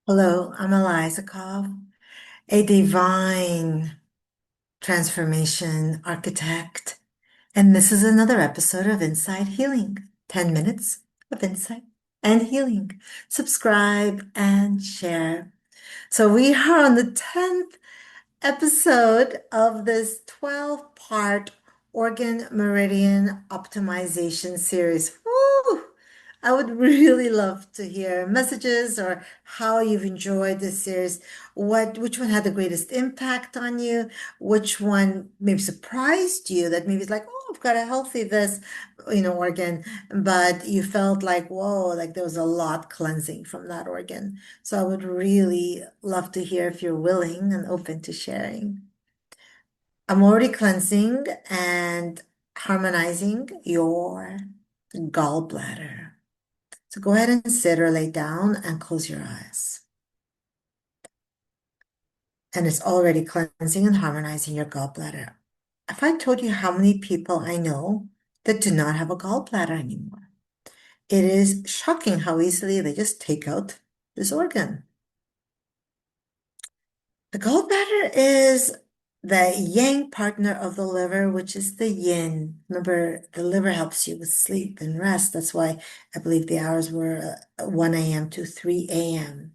Hello, I'm Eliza Koff, a divine transformation architect, and this is another episode of Inside Healing 10 minutes of insight and healing. Subscribe and share. So, we are on the 10th episode of this 12-part Organ Meridian Optimization series. Woo! I would really love to hear messages or how you've enjoyed this series. Which one had the greatest impact on you? Which one maybe surprised you that maybe it's like, oh, I've got a healthy this, organ, but you felt like, whoa, like there was a lot cleansing from that organ. So I would really love to hear if you're willing and open to sharing. I'm already cleansing and harmonizing your gallbladder. So go ahead and sit or lay down and close your eyes. And it's already cleansing and harmonizing your gallbladder. If I told you how many people I know that do not have a gallbladder anymore, it is shocking how easily they just take out this organ. The gallbladder is the yang partner of the liver, which is the yin. Remember, the liver helps you with sleep and rest. That's why I believe the hours were 1 a.m. to 3 a.m.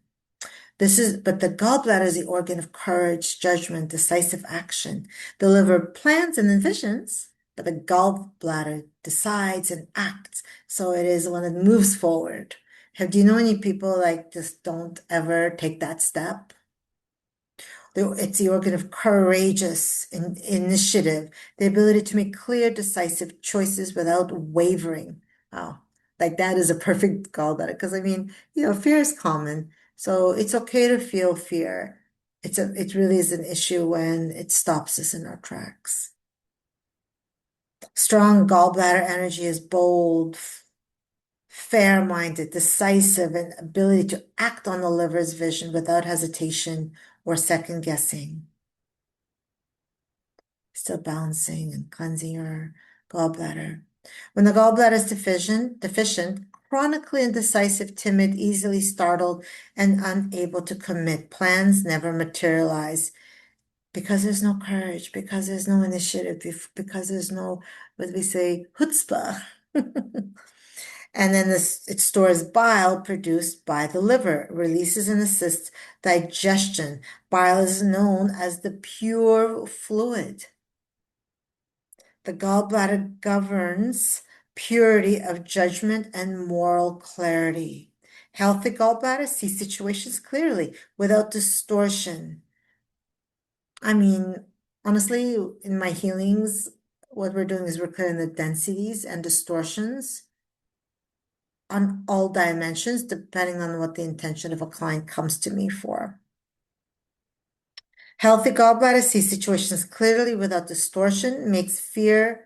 But the gallbladder is the organ of courage, judgment, decisive action. The liver plans and envisions, but the gallbladder decides and acts. So it is the one that moves forward. Do you know any people like just don't ever take that step? It's the organ of courageous initiative, the ability to make clear, decisive choices without wavering. Wow, like that is a perfect gallbladder. Because I mean, fear is common, so it's okay to feel fear. It really is an issue when it stops us in our tracks. Strong gallbladder energy is bold, fair-minded, decisive, and ability to act on the liver's vision without hesitation or second guessing. Still balancing and cleansing your gallbladder. When the gallbladder is deficient, chronically indecisive, timid, easily startled, and unable to commit, plans never materialize because there's no courage, because there's no initiative, because there's no, what we say, chutzpah. And then it stores bile produced by the liver, releases and assists digestion. Bile is known as the pure fluid. The gallbladder governs purity of judgment and moral clarity. Healthy gallbladder sees situations clearly without distortion. I mean, honestly, in my healings, what we're doing is we're clearing the densities and distortions on all dimensions, depending on what the intention of a client comes to me for. Healthy gallbladder sees situations clearly without distortion, makes fair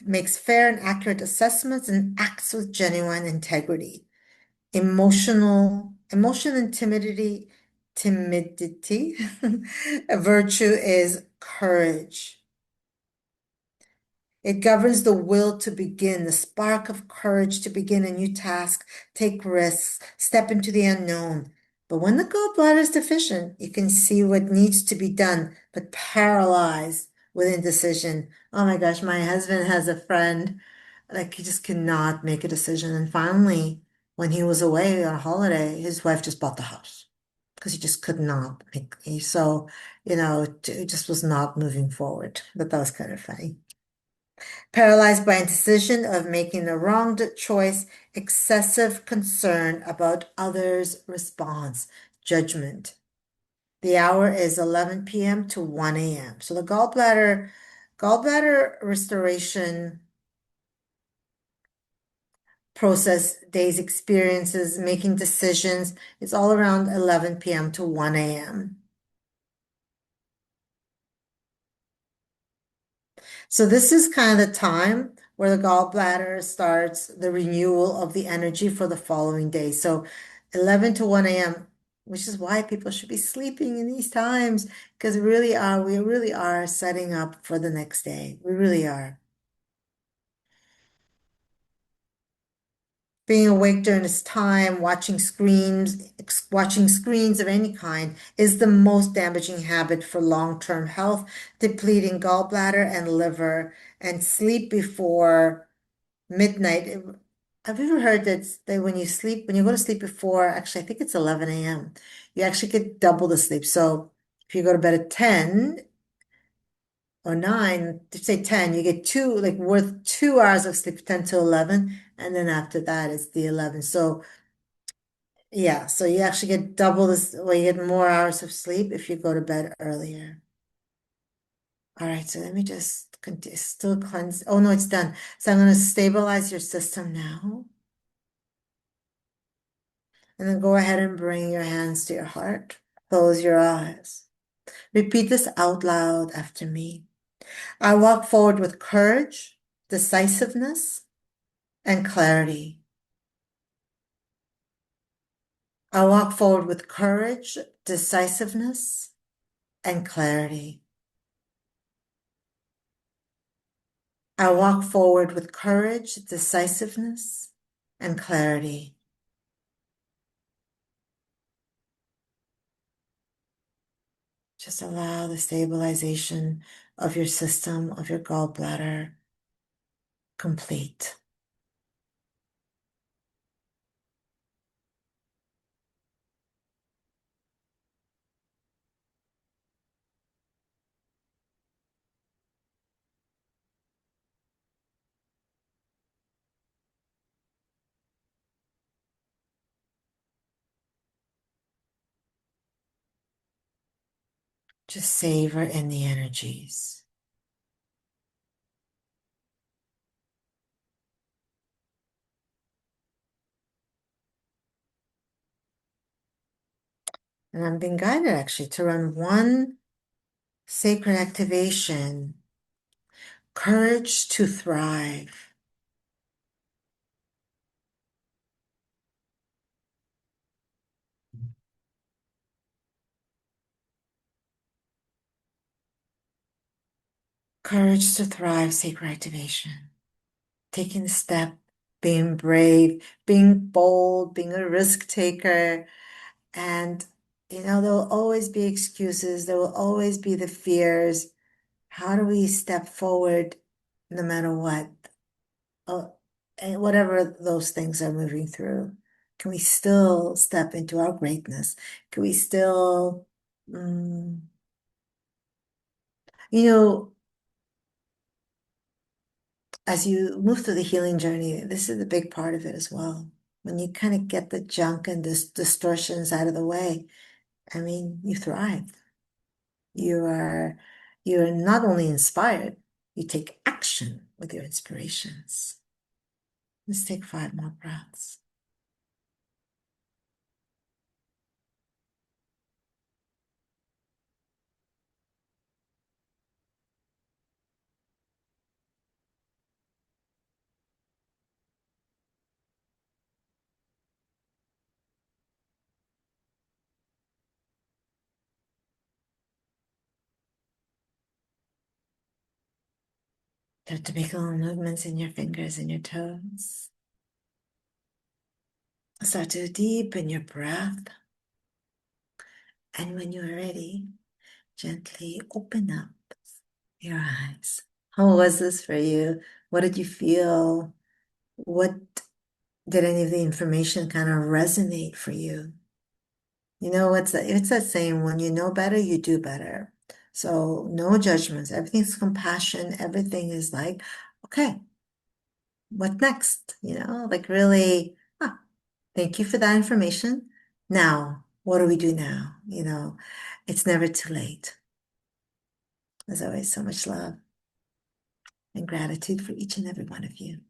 and accurate assessments, and acts with genuine integrity. Emotion and timidity. A virtue is courage. It governs the will to begin, the spark of courage to begin a new task, take risks, step into the unknown. But when the gallbladder is deficient, you can see what needs to be done, but paralyzed with indecision. Oh my gosh, my husband has a friend, like he just cannot make a decision. And finally, when he was away on a holiday, his wife just bought the house because he just could not make. So, it just was not moving forward. But that was kind of funny. Paralyzed by indecision of making the wrong choice, excessive concern about others' response, judgment. The hour is 11 p.m. to 1 a.m. So the gallbladder restoration process, days experiences, making decisions, it's all around 11 p.m. to 1 a.m. So this is kind of the time where the gallbladder starts the renewal of the energy for the following day. So 11 to 1 a.m., which is why people should be sleeping in these times, because we really are setting up for the next day. We really are. Being awake during this time, watching screens of any kind is the most damaging habit for long-term health, depleting gallbladder and liver, and sleep before midnight. Have you ever heard that when you sleep, when you go to sleep before, actually, I think it's 11 a.m., you actually get double the sleep. So if you go to bed at 10 or 9, to say 10, you get two, like worth 2 hours of sleep, 10 to 11. And then after that, it's the 11. So yeah, so you actually get double this, well, you get more hours of sleep if you go to bed earlier. All right, so let me just continue, still cleanse. Oh no, it's done. So I'm going to stabilize your system now. And then go ahead and bring your hands to your heart. Close your eyes. Repeat this out loud after me. I walk forward with courage, decisiveness, and clarity. I walk forward with courage, decisiveness, and clarity. I walk forward with courage, decisiveness, and clarity. Just allow the stabilization of your system, of your gallbladder, complete. Just savor in the energies. And I'm being guided actually to run one sacred activation, courage to thrive. Courage to thrive, sacred activation. Taking the step, being brave, being bold, being a risk taker. And, there will always be excuses. There will always be the fears. How do we step forward no matter what? And whatever those things are moving through, can we still step into our greatness? Can we still, mm, you know, as you move through the healing journey, this is a big part of it as well. When you kind of get the junk and this distortions out of the way, I mean, you thrive. You are, you're not only inspired, you take action with your inspirations. Let's take 5 more breaths. Start to make little movements in your fingers and your toes. Start to deepen your breath. And when you're ready, gently open up your eyes. How was this for you? What did you feel? What did any of the information kind of resonate for you? It's that saying, when you know better, you do better. So no judgments. Everything's compassion. Everything is like, okay, what next? Like really, thank you for that information. Now, what do we do now? It's never too late. There's always so much love and gratitude for each and every one of you.